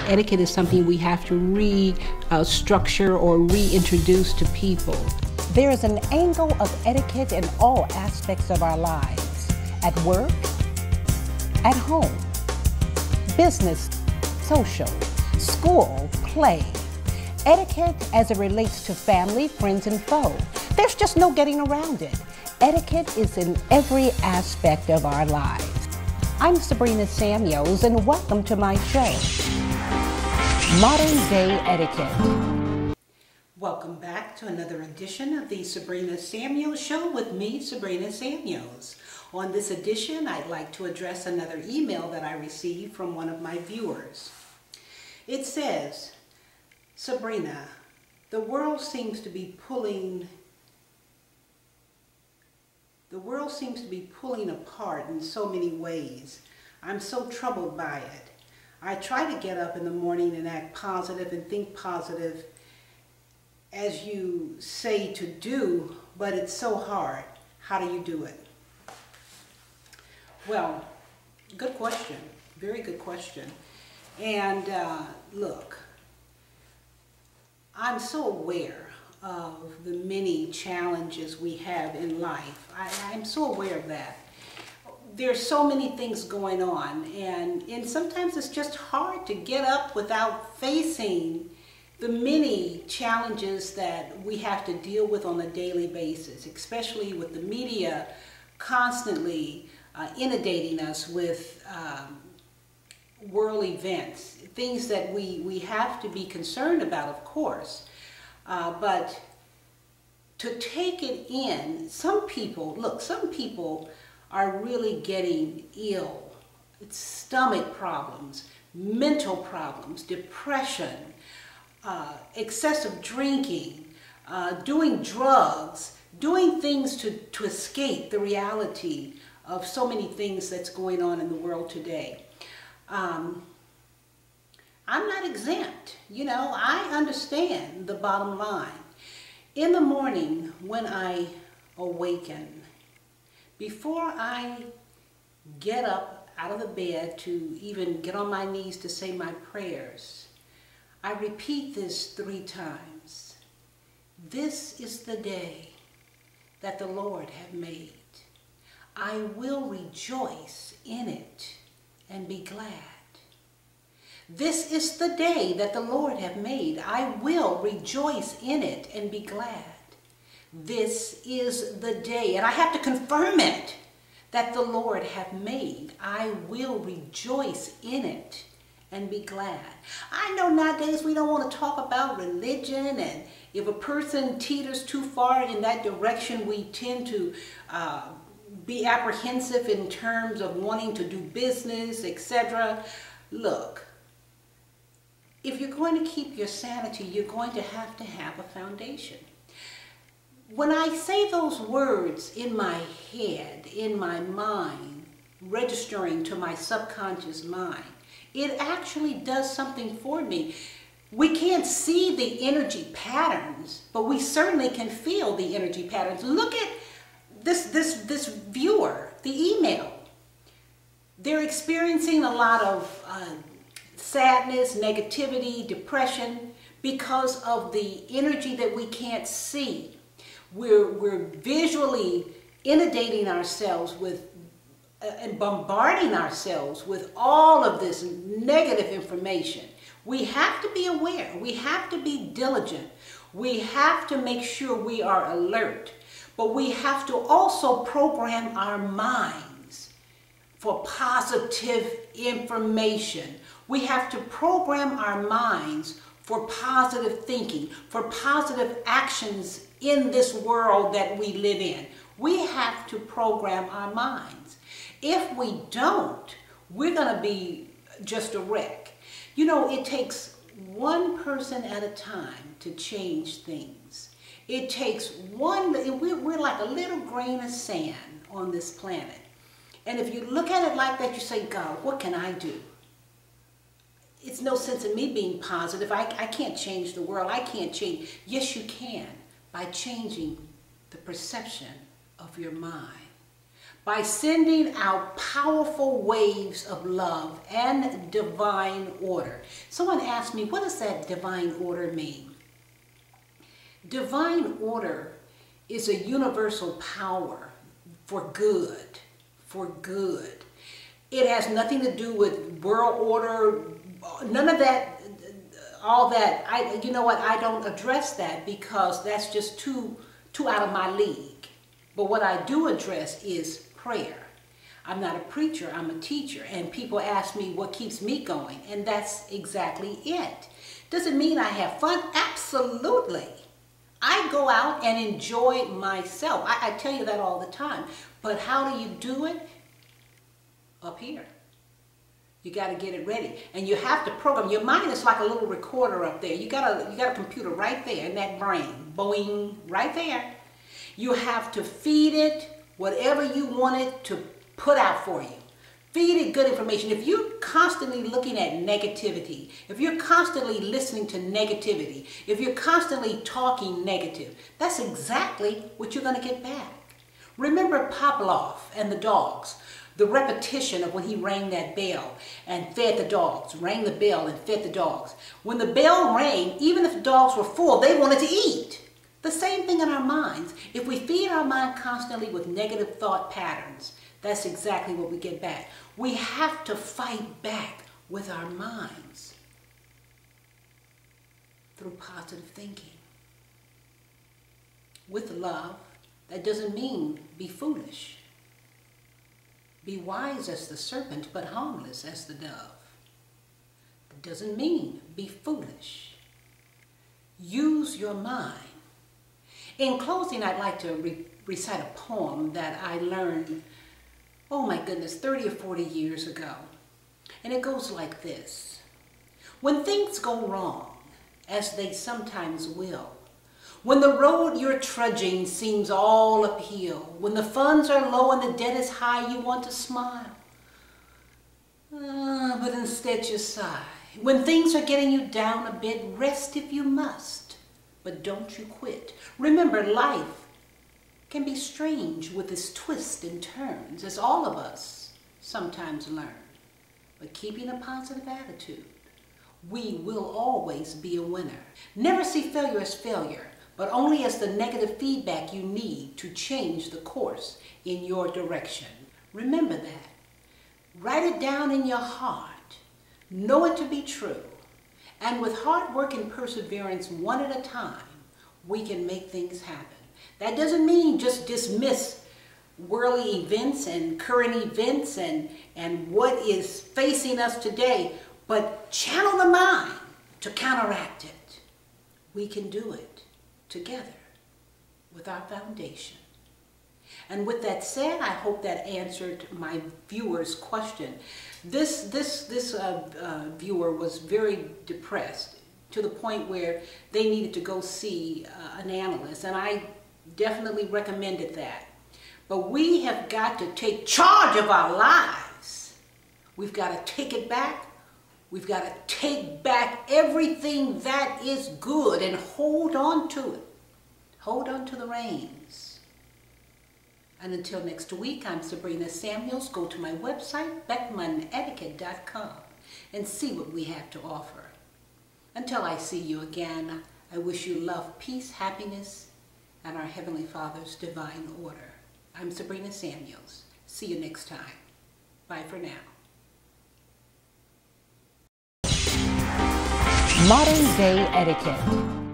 etiquette is something we have to restructure or reintroduce to people. There is an angle of etiquette in all aspects of our lives. At work, at home, business, social, school, play. Etiquette as it relates to family, friends, and foe. There's just no getting around it. Etiquette is in every aspect of our lives. I'm Sabrina Samuels, and welcome to my show, Modern Day Etiquette. Welcome back to another edition of the Sabrina Samuels Show with me, Sabrina Samuels. On this edition, I'd like to address another email that I received from one of my viewers. It says, Sabrina, the world seems to be pulling apart in so many ways. I'm so troubled by it. I try to get up in the morning and act positive and think positive as you say to do, but it's so hard. How do you do it? Well, good question. Very good question. And look, I'm so aware of the many challenges we have in life. I'm so aware of that. There's so many things going on, and sometimes it's just hard to get up without facing the many challenges that we have to deal with on a daily basis, especially with the media constantly inundating us with world events, things that we have to be concerned about, of course. But to take it in, some people are really getting ill. It's stomach problems, mental problems, depression, excessive drinking, doing drugs, doing things to escape the reality of so many things that's going on in the world today. I'm not exempt. You know, I understand the bottom line. In the morning when I awaken, before I get up out of the bed to even get on my knees to say my prayers, I repeat this 3 times. This is the day that the Lord hath made. I will rejoice in it and be glad. This is the day that the Lord hath made. I will rejoice in it and be glad. This is the day, and I have to confirm it, that the Lord hath made. I will rejoice in it and be glad. I know nowadays we don't want to talk about religion, and if a person teeters too far in that direction, we tend to be apprehensive in terms of wanting to do business, etc. Look, if you're going to keep your sanity, you're going to have a foundation. When I say those words in my head, in my mind, registering to my subconscious mind, it actually does something for me. We can't see the energy patterns, but we certainly can feel the energy patterns. Look at this viewer, the email. They're experiencing a lot of sadness, negativity, depression because of the energy that we can't see. We're visually inundating ourselves with and bombarding ourselves with all of this negative information. We have to be aware. We have to be diligent. We have to make sure we are alert. But we have to also program our minds for positive information. We have to program our minds for positive thinking, for positive actions in this world that we live in. We have to program our minds. If we don't, we're going to be just a wreck. You know, it takes one person at a time to change things. It takes we're like a little grain of sand on this planet. And if you look at it like that, you say, God, what can I do? It's no sense in me being positive. I can't change the world. I can't change. Yes, you can, by changing the perception of your mind, by sending out powerful waves of love and divine order. Someone asked me, what does that divine order mean? Divine order is a universal power for good, for good. It has nothing to do with world order, none of that, all that. You know what, I don't address that because that's just too out of my league. But what I do address is prayer. I'm not a preacher, I'm a teacher, and people ask me what keeps me going, and that's exactly it. Does it mean I have fun? Absolutely. I go out and enjoy myself. I tell you that all the time. But how do you do it? Up here. You got to get it ready. And you have to program. Your mind is like a little recorder up there. You got a computer right there in that brain. Boing, right there. You have to feed it whatever you want it to put out for you. Feed it good information. If you're constantly looking at negativity, if you're constantly listening to negativity, if you're constantly talking negative, that's exactly what you're going to get back. Remember Pavlov and the dogs, the repetition of when he rang that bell and fed the dogs, rang the bell and fed the dogs. When the bell rang, even if the dogs were full, they wanted to eat. The same thing in our minds. If we feed our mind constantly with negative thought patterns, that's exactly what we get back. We have to fight back with our minds through positive thinking. With love, that doesn't mean be foolish. Be wise as the serpent, but harmless as the dove. It doesn't mean be foolish. Use your mind. In closing, I'd like to recite a poem that I learned, oh my goodness, 30 or 40 years ago. And it goes like this. When things go wrong, as they sometimes will, when the road you're trudging seems all uphill, when the funds are low and the debt is high, you want to smile. But instead you sigh. When things are getting you down a bit, rest if you must, but don't you quit. Remember, life can be strange with its twists and turns, as all of us sometimes learn. But keeping a positive attitude, we will always be a winner. Never see failure as failure, but only as the negative feedback you need to change the course in your direction. Remember that. Write it down in your heart. Know it to be true. And with hard work and perseverance, one at a time, we can make things happen. That doesn't mean just dismiss worldly events and current events and what is facing us today, but channel the mind to counteract it. We can do it together with our foundation. And with that said, I hope that answered my viewer's question. This viewer was very depressed to the point where they needed to go see an analyst, and I definitely recommended that. But we have got to take charge of our lives. We've got to take it back. We've got to take back everything that is good and hold on to it. Hold on to the reins. And until next week, I'm Sabrina Samuels. Go to my website, beckmanetiquette.com, and see what we have to offer. Until I see you again, I wish you love, peace, happiness, and our Heavenly Father's divine order. I'm Sabrina Samuels. See you next time. Bye for now. Modern day etiquette.